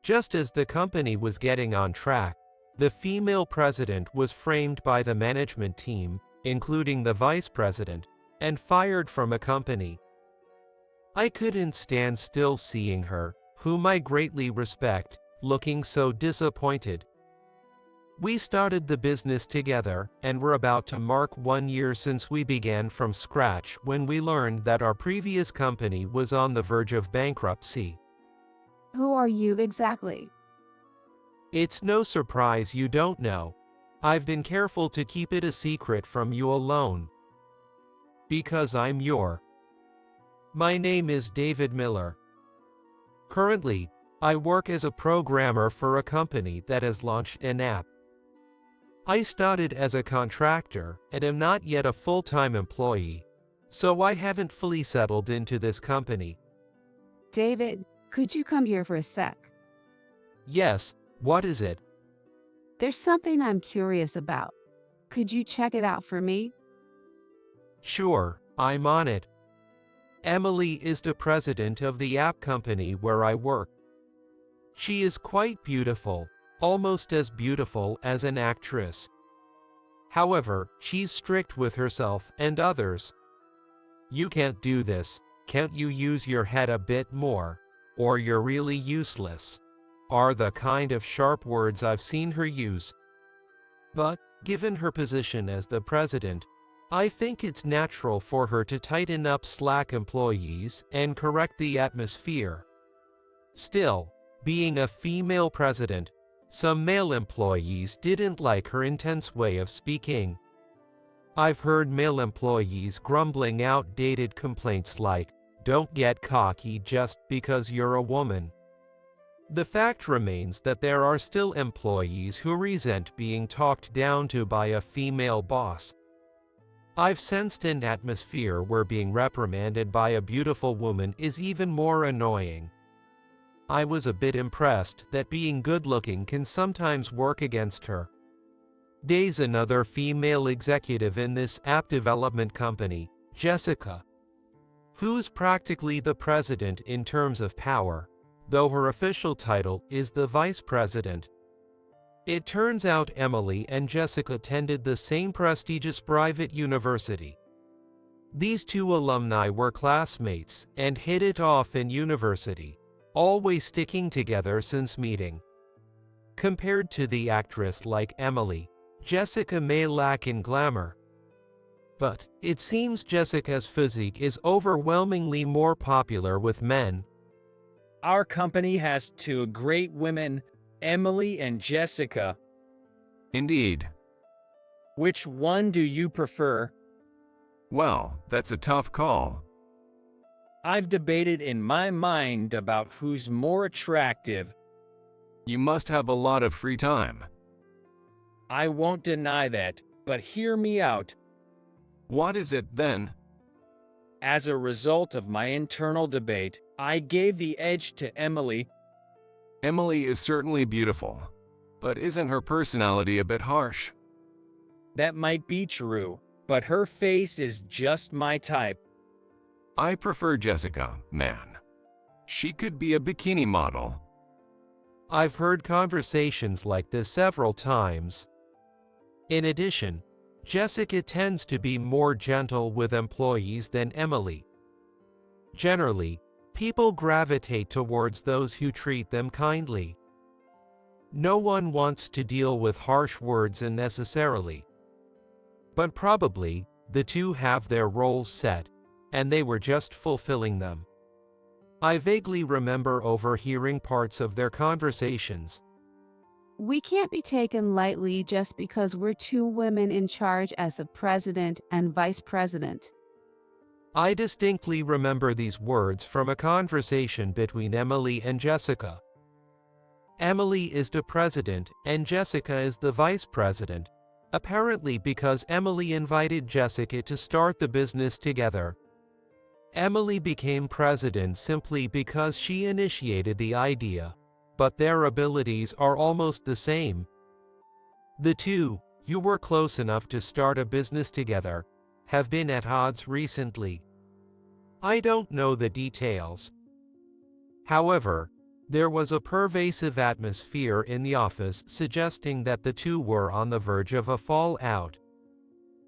Just as the company was getting on track, the female president was framed by the management team, including the vice president, and fired from a company. I couldn't stand still seeing her, whom I greatly respect, looking so disappointed. We started the business together, and were about to mark 1 year since we began from scratch when we learned that our previous company was on the verge of bankruptcy. Who are you exactly? It's no surprise you don't know. I've been careful to keep it a secret from you alone. Because I'm your. My name is David Miller. Currently, I work as a programmer for a company that has launched an app. I started as a contractor and am not yet a full-time employee, so I haven't fully settled into this company. David, could you come here for a sec? Yes, what is it? There's something I'm curious about. Could you check it out for me? Sure, I'm on it. Emily is the president of the app company where I work. She is quite beautiful, almost as beautiful as an actress. However, she's strict with herself and others. You can't do this, can't you use your head a bit more, or you're really useless, are the kind of sharp words I've seen her use. But, given her position as the president, I think it's natural for her to tighten up slack employees and correct the atmosphere. Still, being a female president, some male employees didn't like her intense way of speaking. I've heard male employees grumbling outdated complaints like, "Don't get cocky just because you're a woman." The fact remains that there are still employees who resent being talked down to by a female boss. I've sensed an atmosphere where being reprimanded by a beautiful woman is even more annoying. I was a bit impressed that being good-looking can sometimes work against her. There's another female executive in this app development company, Jessica, who's practically the president in terms of power, though her official title is the vice president. It turns out Emily and Jessica attended the same prestigious private university. These two alumni were classmates and hit it off in university, always sticking together since meeting. Compared to the actress like Emily, Jessica may lack in glamour. But it seems Jessica's physique is overwhelmingly more popular with men. Our company has two great women, Emily and Jessica. Indeed. Which one do you prefer? Well, that's a tough call. I've debated in my mind about who's more attractive. You must have a lot of free time. I won't deny that, but hear me out. What is it then? As a result of my internal debate, I gave the edge to Emily. Emily is certainly beautiful, but isn't her personality a bit harsh? That might be true, but her face is just my type. I prefer Jessica, man. She could be a bikini model. I've heard conversations like this several times. In addition, Jessica tends to be more gentle with employees than Emily. Generally, people gravitate towards those who treat them kindly. No one wants to deal with harsh words unnecessarily. But probably, the two have their roles set, and they were just fulfilling them. I vaguely remember overhearing parts of their conversations. We can't be taken lightly just because we're two women in charge as the president and vice president. I distinctly remember these words from a conversation between Emily and Jessica. Emily is the president and Jessica is the vice president, apparently because Emily invited Jessica to start the business together. Emily became president simply because she initiated the idea, but their abilities are almost the same. The two, who were close enough to start a business together, have been at odds recently. I don't know the details. However, There was a pervasive atmosphere in the office suggesting that the two were on the verge of a fallout.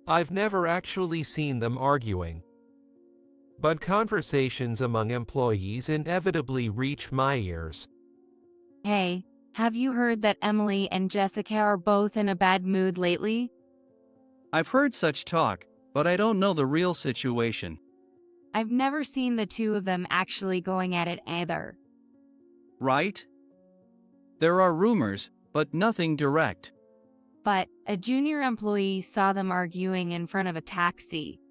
I've never actually seen them arguing, but conversations among employees inevitably reach my ears. Hey, have you heard that Emily and Jessica are both in a bad mood lately? I've heard such talk, but I don't know the real situation. I've never seen the two of them actually going at it either. Right? There are rumors, but nothing direct. But a junior employee saw them arguing in front of a taxi.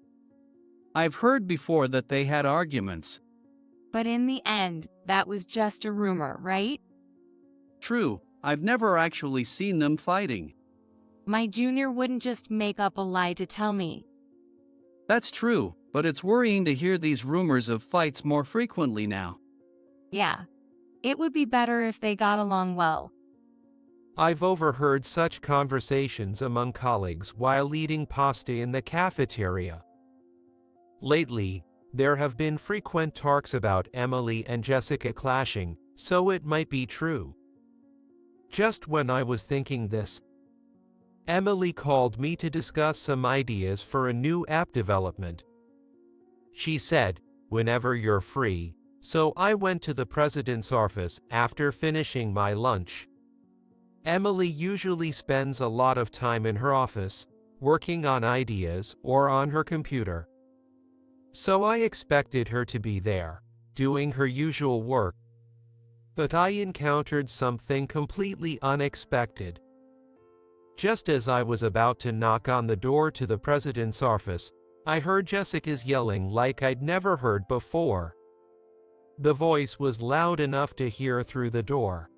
I've heard before that they had arguments. But in the end, that was just a rumor, right? True, I've never actually seen them fighting. My junior wouldn't just make up a lie to tell me. That's true, but it's worrying to hear these rumors of fights more frequently now. Yeah. It would be better if they got along well. I've overheard such conversations among colleagues while eating pasta in the cafeteria. Lately, there have been frequent talks about Emily and Jessica clashing, so it might be true. Just when I was thinking this, Emily called me to discuss some ideas for a new app development. She said, "Whenever you're free," so I went to the president's office after finishing my lunch. Emily usually spends a lot of time in her office, working on ideas or on her computer. So I expected her to be there, doing her usual work. But I encountered something completely unexpected. Just as I was about to knock on the door to the president's office, I heard Jessica's yelling like I'd never heard before. The voice was loud enough to hear through the door.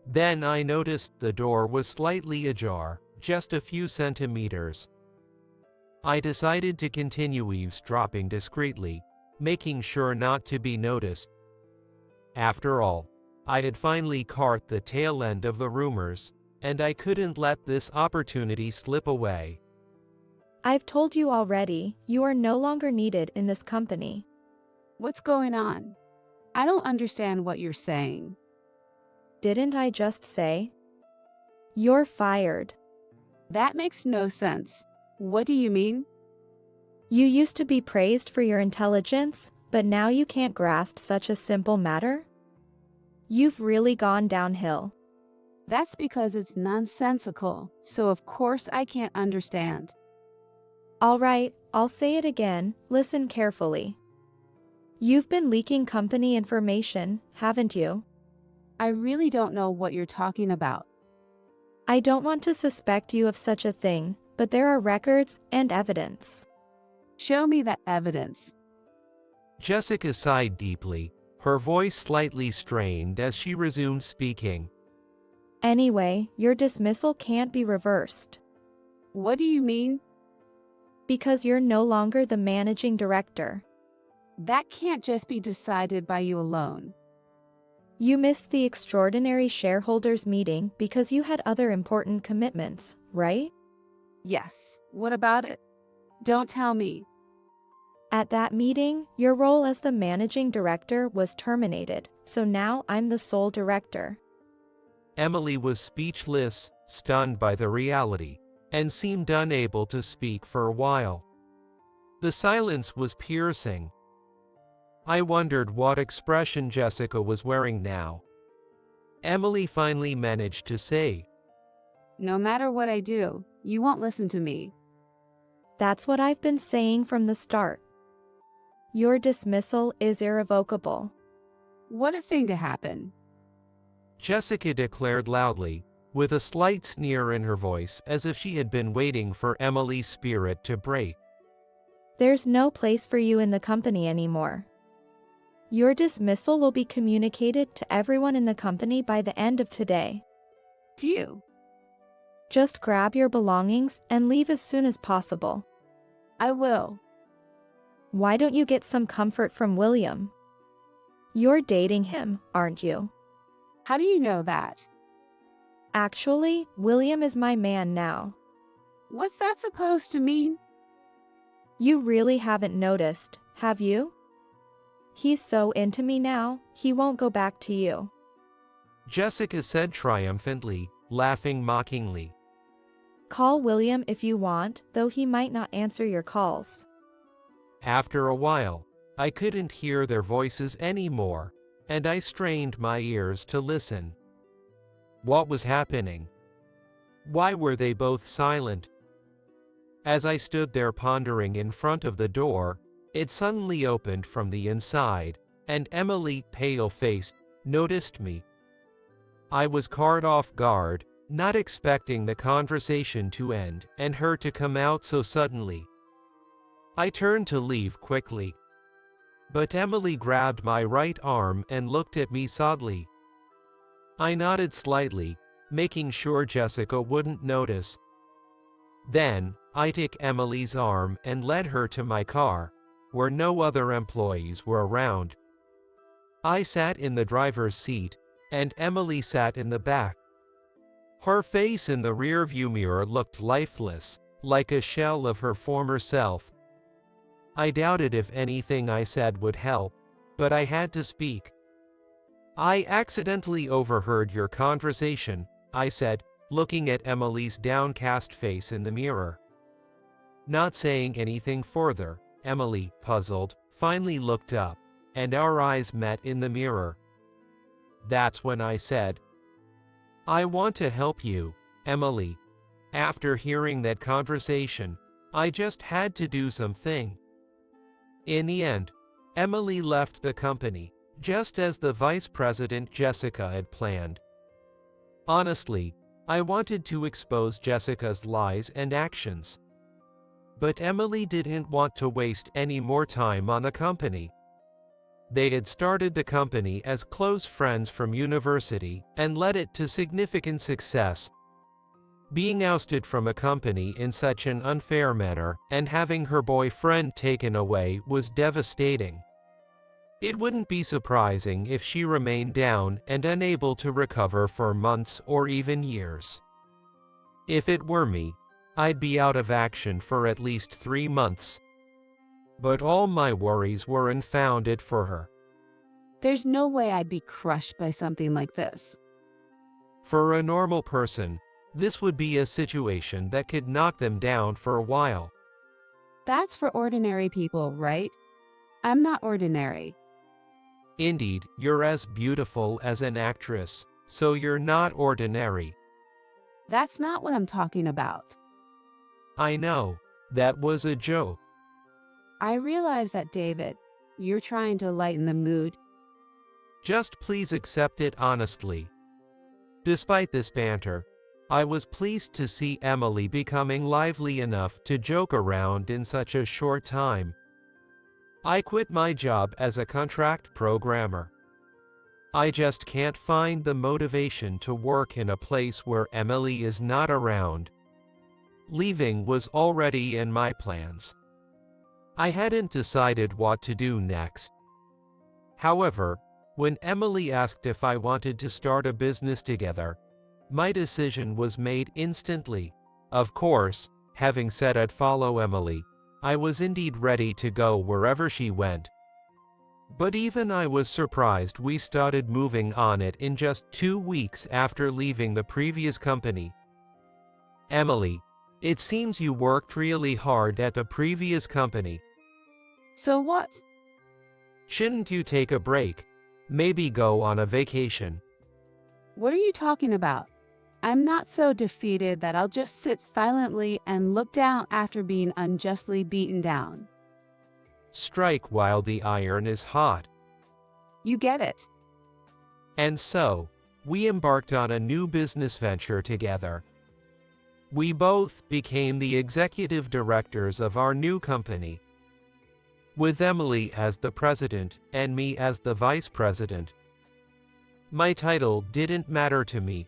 Then I noticed the door was slightly ajar, just a few centimeters. I decided to continue eavesdropping discreetly, making sure not to be noticed. After all, I had finally caught the tail end of the rumors, and I couldn't let this opportunity slip away. I've told you already, you are no longer needed in this company. What's going on? I don't understand what you're saying. Didn't I just say? You're fired. That makes no sense. What do you mean? You used to be praised for your intelligence, but now you can't grasp such a simple matter? You've really gone downhill. That's because it's nonsensical, so of course I can't understand. All right, I'll say it again, listen carefully. You've been leaking company information, haven't you? I really don't know what you're talking about. I don't want to suspect you of such a thing, but there are records and evidence. Show me that evidence. Jessica sighed deeply, her voice slightly strained as she resumed speaking. Anyway, your dismissal can't be reversed. What do you mean? Because you're no longer the managing director. That can't just be decided by you alone. You missed the extraordinary shareholders meeting because you had other important commitments, right? Yes. What about it? Don't tell me. At that meeting, your role as the managing director was terminated, so now I'm the sole director. Emily was speechless, stunned by the reality, and seemed unable to speak for a while. The silence was piercing. I wondered what expression Jessica was wearing now. Emily finally managed to say, No matter what I do, you won't listen to me. That's what I've been saying from the start. Your dismissal is irrevocable. What a thing to happen. Jessica declared loudly, with a slight sneer in her voice as if she had been waiting for Emily's spirit to break. There's no place for you in the company anymore. Your dismissal will be communicated to everyone in the company by the end of today. Phew. Just grab your belongings and leave as soon as possible. I will. Why don't you get some comfort from William? You're dating him, aren't you? How do you know that? Actually, William is my man now. What's that supposed to mean? You really haven't noticed, have you? He's so into me now, he won't go back to you. Jessica said triumphantly, laughing mockingly. Call William if you want, though he might not answer your calls. After a while, I couldn't hear their voices anymore, and I strained my ears to listen. What was happening? Why were they both silent? As I stood there pondering in front of the door, it suddenly opened from the inside, and Emily, pale-faced, noticed me. I was caught off guard, not expecting the conversation to end and her to come out so suddenly. I turned to leave quickly, but Emily grabbed my right arm and looked at me sadly. I nodded slightly, making sure Jessica wouldn't notice. Then, I took Emily's arm and led her to my car, where no other employees were around. I sat in the driver's seat, and Emily sat in the back. Her face in the rearview mirror looked lifeless, like a shell of her former self. I doubted if anything I said would help, but I had to speak. I accidentally overheard your conversation, I said, looking at Emily's downcast face in the mirror. Not saying anything further, Emily, puzzled, finally looked up, and our eyes met in the mirror. That's when I said, I want to help you, Emily. After hearing that conversation, I just had to do something. In the end, Emily left the company, just as the vice president Jessica had planned. Honestly, I wanted to expose Jessica's lies and actions. But Emily didn't want to waste any more time on the company. They had started the company as close friends from university and led it to significant success. Being ousted from a company in such an unfair manner and having her boyfriend taken away was devastating. It wouldn't be surprising if she remained down and unable to recover for months or even years. If it were me, I'd be out of action for at least 3 months. But all my worries were unfounded for her. There's no way I'd be crushed by something like this. For a normal person, this would be a situation that could knock them down for a while. That's for ordinary people, right? I'm not ordinary. Indeed, you're as beautiful as an actress, so you're not ordinary. That's not what I'm talking about. I know, that was a joke. I realize that, David. You're trying to lighten the mood. Just please accept it honestly. Despite this banter, I was pleased to see Emily becoming lively enough to joke around in such a short time. I quit my job as a contract programmer. I just can't find the motivation to work in a place where Emily is not around. Leaving was already in my plans. I hadn't decided what to do next. However, when Emily asked if I wanted to start a business together, my decision was made instantly. Of course, having said I'd follow Emily, I was indeed ready to go wherever she went. But even I was surprised we started moving on it in just 2 weeks after leaving the previous company. Emily, it seems you worked really hard at the previous company. So what? Shouldn't you take a break? Maybe go on a vacation. What are you talking about? I'm not so defeated that I'll just sit silently and look down after being unjustly beaten down. Strike while the iron is hot. You get it. And so, we embarked on a new business venture together. We both became the executive directors of our new company, with Emily as the president and me as the vice president. My title didn't matter to me.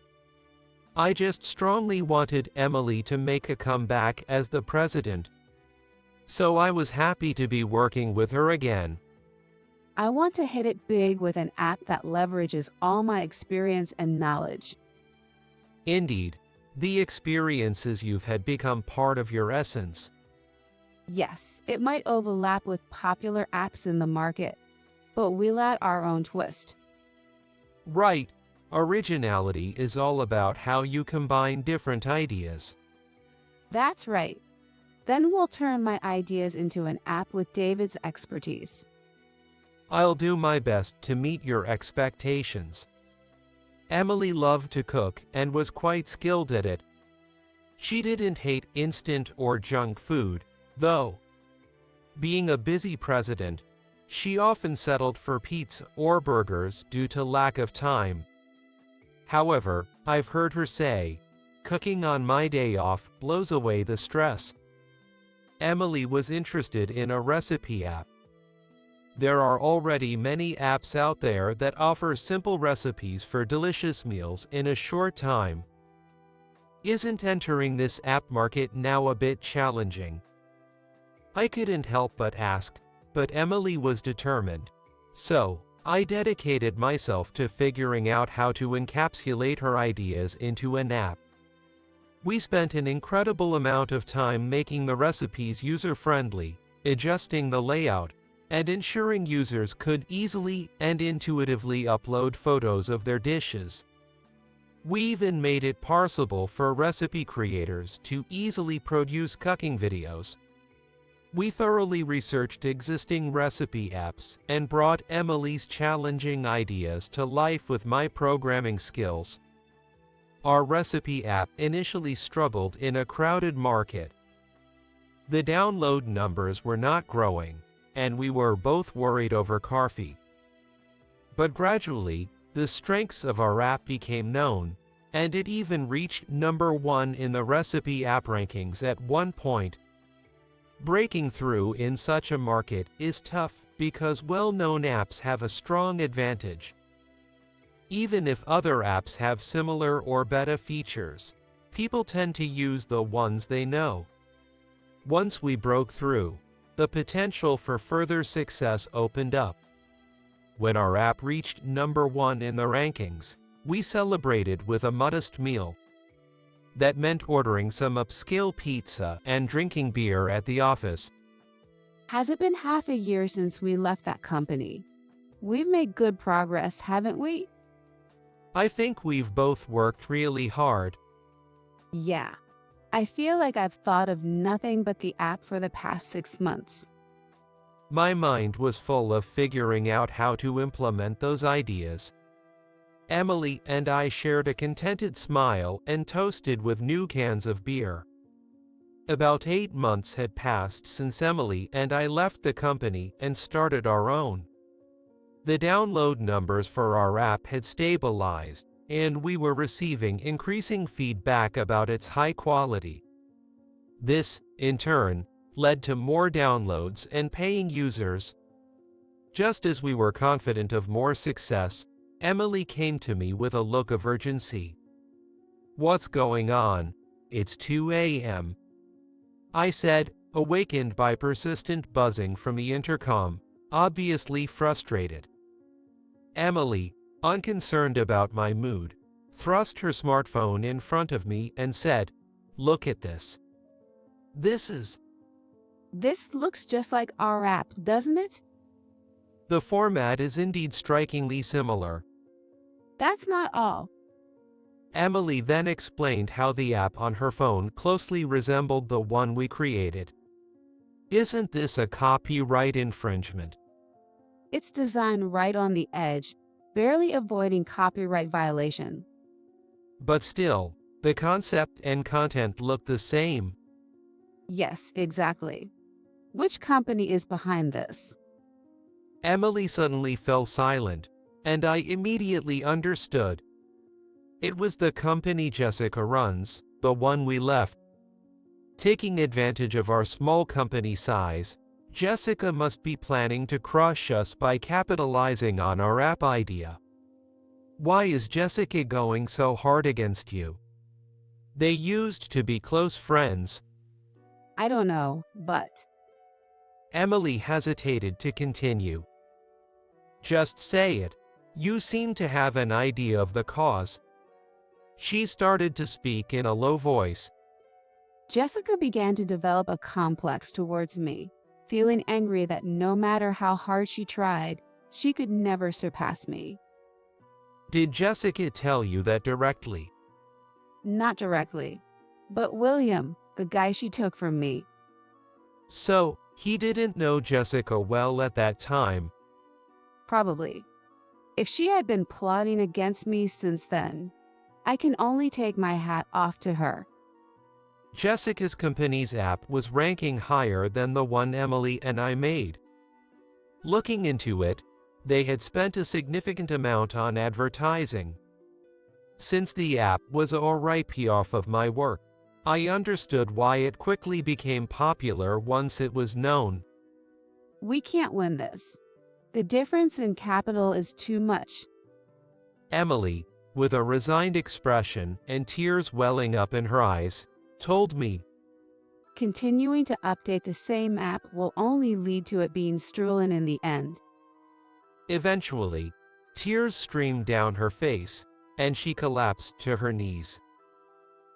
I just strongly wanted Emily to make a comeback as the president. So I was happy to be working with her again. I want to hit it big with an app that leverages all my experience and knowledge. Indeed, the experiences you've had become part of your essence. Yes, it might overlap with popular apps in the market, but we'll add our own twist. Right. Originality is all about how you combine different ideas. That's right. Then we'll turn my ideas into an app with David's expertise. I'll do my best to meet your expectations. Emily loved to cook and was quite skilled at it. She didn't hate instant or junk food, though. Being a busy president, she often settled for pizza or burgers due to lack of time. However, I've heard her say, "Cooking on my day off blows away the stress." Emily was interested in a recipe app. There are already many apps out there that offer simple recipes for delicious meals in a short time. Isn't entering this app market now a bit challenging? I couldn't help but ask, but Emily was determined. So, I dedicated myself to figuring out how to encapsulate her ideas into an app. We spent an incredible amount of time making the recipes user-friendly, adjusting the layout, and ensuring users could easily and intuitively upload photos of their dishes. We even made it possible for recipe creators to easily produce cooking videos. We thoroughly researched existing recipe apps and brought Emily's challenging ideas to life with my programming skills. Our recipe app initially struggled in a crowded market. The download numbers were not growing, and we were both worried over coffee. But gradually, the strengths of our app became known, and it even reached #1 in the recipe app rankings at one point. Breaking through in such a market is tough because well-known apps have a strong advantage. Even if other apps have similar or better features, people tend to use the ones they know. Once we broke through, the potential for further success opened up. When our app reached #1 in the rankings, we celebrated with a modest meal. That meant ordering some upscale pizza and drinking beer at the office. Has it been half a year since we left that company? We've made good progress, haven't we? I think we've both worked really hard. Yeah. I feel like I've thought of nothing but the app for the past 6 months. My mind was full of figuring out how to implement those ideas. Emily and I shared a contented smile and toasted with new cans of beer. About 8 months had passed since Emily and I left the company and started our own. The download numbers for our app had stabilized, and we were receiving increasing feedback about its high quality. This, in turn, led to more downloads and paying users. Just as we were confident of more success, Emily came to me with a look of urgency. "What's going on? It's 2 a.m. I said, awakened by persistent buzzing from the intercom, obviously frustrated. Emily, unconcerned about my mood, thrust her smartphone in front of me and said, "Look at this. This looks just like our app, doesn't it? The format is indeed strikingly similar." That's not all. Emily then explained how the app on her phone closely resembled the one we created. "Isn't this a copyright infringement?" It's designed right on the edge, barely avoiding copyright violation. But still, the concept and content look the same. Yes, exactly. Which company is behind this? Emily suddenly fell silent, and I immediately understood. It was the company Jessica runs, the one we left. Taking advantage of our small company size, Jessica must be planning to crush us by capitalizing on our app idea. Why is Jessica going so hard against you? They used to be close friends. I don't know, but Emily hesitated to continue. "Just say it. You seem to have an idea of the cause." She started to speak in a low voice. Jessica began to develop a complex towards me, feeling angry that no matter how hard she tried, she could never surpass me. Did Jessica tell you that directly? Not directly. But William, the guy she took from me. So, he didn't know Jessica well at that time. Probably. If she had been plotting against me since then, I can only take my hat off to her. Jessica's company's app was ranking higher than the one Emily and I made. Looking into it, they had spent a significant amount on advertising. Since the app was alright payoff of my work, I understood why it quickly became popular once it was known. We can't win this. The difference in capital is too much. Emily, with a resigned expression and tears welling up in her eyes, told me. Continuing to update the same app will only lead to it being stolen in the end. Eventually, tears streamed down her face, and she collapsed to her knees.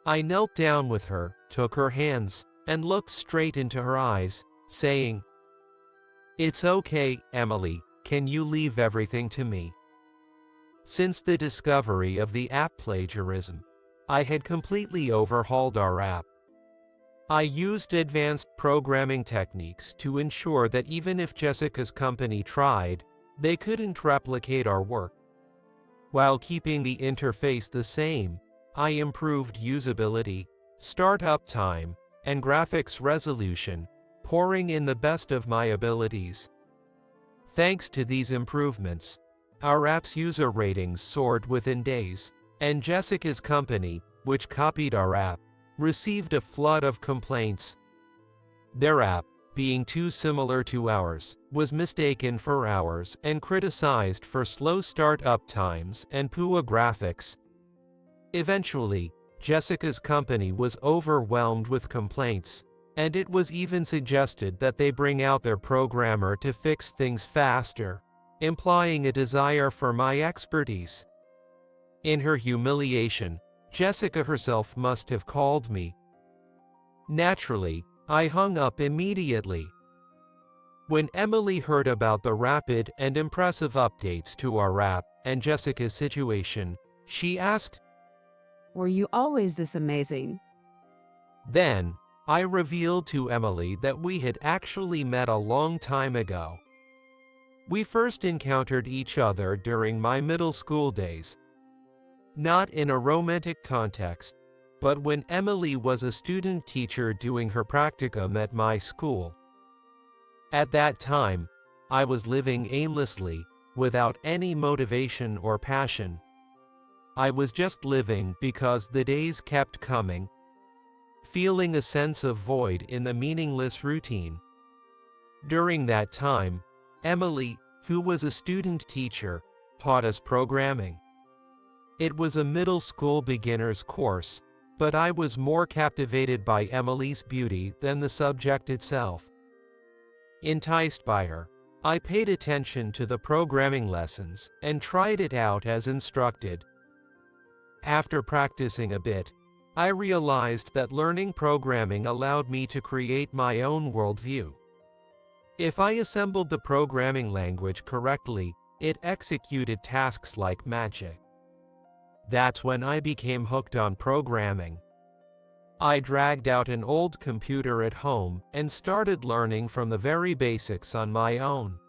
I knelt down with her, took her hands, and looked straight into her eyes, saying, "It's okay, Emily, can you leave everything to me?" Since the discovery of the app plagiarism, I had completely overhauled our app. I used advanced programming techniques to ensure that even if Jessica's company tried, they couldn't replicate our work. While keeping the interface the same, I improved usability, startup time, and graphics resolution, pouring in the best of my abilities. Thanks to these improvements, our app's user ratings soared within days, and Jessica's company, which copied our app, received a flood of complaints. Their app, being too similar to ours, was mistaken for ours and criticized for slow startup times and poor graphics. Eventually, Jessica's company was overwhelmed with complaints, and it was even suggested that they bring out their programmer to fix things faster, implying a desire for my expertise. In her humiliation, Jessica herself must have called me. Naturally, I hung up immediately. When Emily heard about the rapid and impressive updates to our app and Jessica's situation, she asked, Were you always this amazing? Then, I revealed to Emily that we had actually met a long time ago. We first encountered each other during my middle school days. Not in a romantic context, but when Emily was a student teacher doing her practicum at my school. At that time, I was living aimlessly, without any motivation or passion. I was just living because the days kept coming, feeling a sense of void in the meaningless routine. During that time, Emily, who was a student teacher, taught us programming. It was a middle school beginner's course, but I was more captivated by Emily's beauty than the subject itself. Enticed by her, I paid attention to the programming lessons and tried it out as instructed. After practicing a bit, I realized that learning programming allowed me to create my own worldview. If I assembled the programming language correctly, it executed tasks like magic. That's when I became hooked on programming. I dragged out an old computer at home and started learning from the very basics on my own.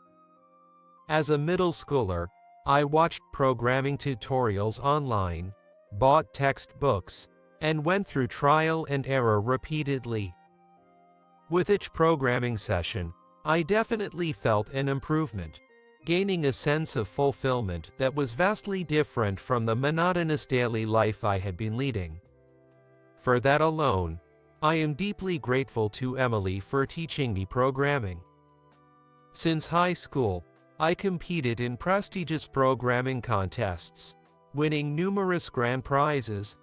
As a middle schooler, I watched programming tutorials online, bought textbooks, and went through trial and error repeatedly. With each programming session, I definitely felt an improvement, gaining a sense of fulfillment that was vastly different from the monotonous daily life I had been leading. For that alone, I am deeply grateful to Emily for teaching me programming. Since high school, I competed in prestigious programming contests, winning numerous grand prizes.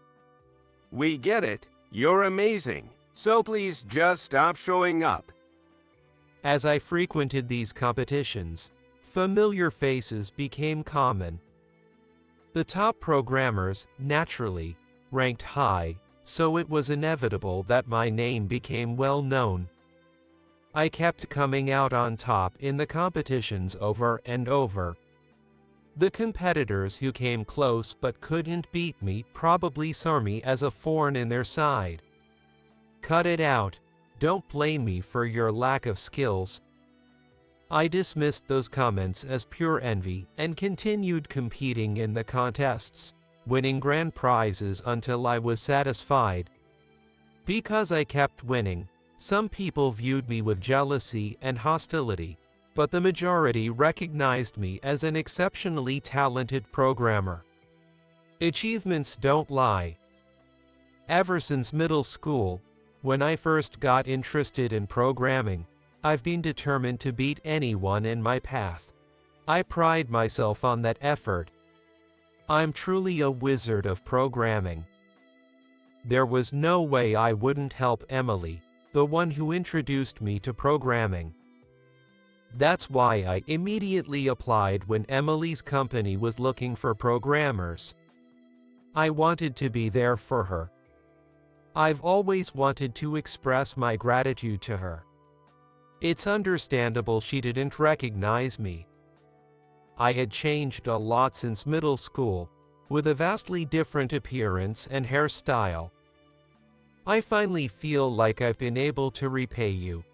We get it. You're amazing. So please just stop showing up. As I frequented these competitions, familiar faces became common. The top programmers, naturally, ranked high, so it was inevitable that my name became well known. I kept coming out on top in the competitions over and over. The competitors who came close but couldn't beat me probably saw me as a thorn in their side. Cut it out. Don't blame me for your lack of skills. I dismissed those comments as pure envy and continued competing in the contests, winning grand prizes until I was satisfied. Because I kept winning, some people viewed me with jealousy and hostility, but the majority recognized me as an exceptionally talented programmer. Achievements don't lie. Ever since middle school, when I first got interested in programming, I've been determined to beat anyone in my path. I pride myself on that effort. I'm truly a wizard of programming. There was no way I wouldn't help Emily, the one who introduced me to programming. That's why I immediately applied when Emily's company was looking for programmers. I wanted to be there for her. I've always wanted to express my gratitude to her. It's understandable she didn't recognize me. I had changed a lot since middle school, with a vastly different appearance and hairstyle. I finally feel like I've been able to repay you,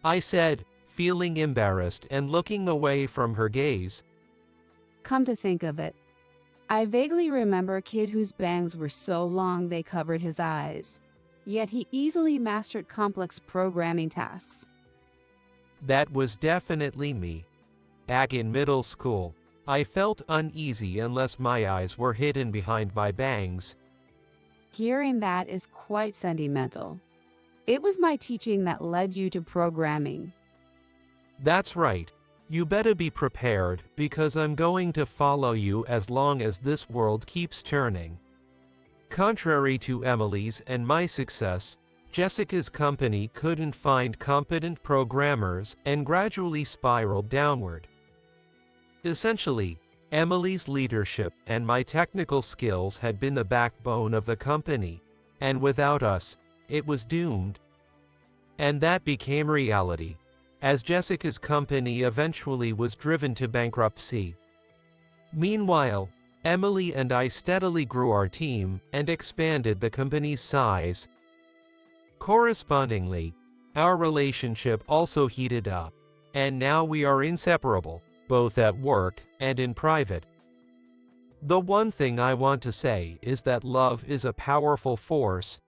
I said, feeling embarrassed and looking away from her gaze. Come to think of it, I vaguely remember a kid whose bangs were so long they covered his eyes, yet he easily mastered complex programming tasks. That was definitely me. Back in middle school, I felt uneasy unless my eyes were hidden behind my bangs. Hearing that is quite sentimental. It was my teaching that led you to programming. That's right. You better be prepared, because I'm going to follow you as long as this world keeps turning. Contrary to Emily's and my success, Jessica's company couldn't find competent programmers and gradually spiraled downward. Essentially, Emily's leadership and my technical skills had been the backbone of the company, and without us, it was doomed. And that became reality, as Jessica's company eventually was driven to bankruptcy. Meanwhile, Emily and I steadily grew our team and expanded the company's size. Correspondingly, our relationship also heated up, and now we are inseparable, both at work and in private. The one thing I want to say is that love is a powerful force,